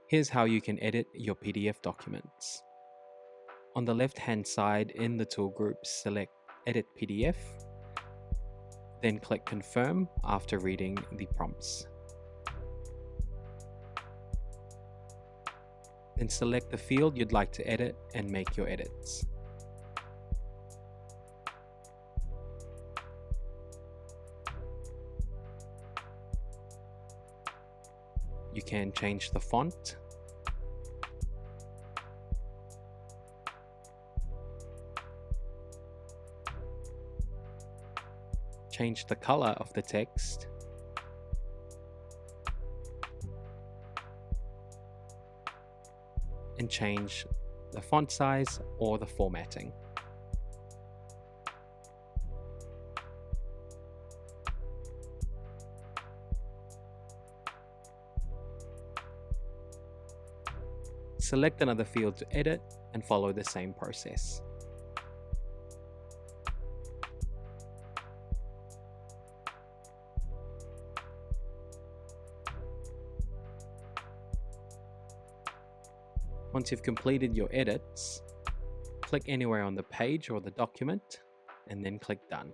Here's how you can edit your PDF documents. On the left-hand side in the tool group, select Edit PDF, then click Confirm after reading the prompts. Then select the field you'd like to edit and make your edits. You can change the font, change the color of the text, and change the font size or the formatting. Select another field to edit and follow the same process. Once you've completed your edits, click anywhere on the page or the document and then click Done.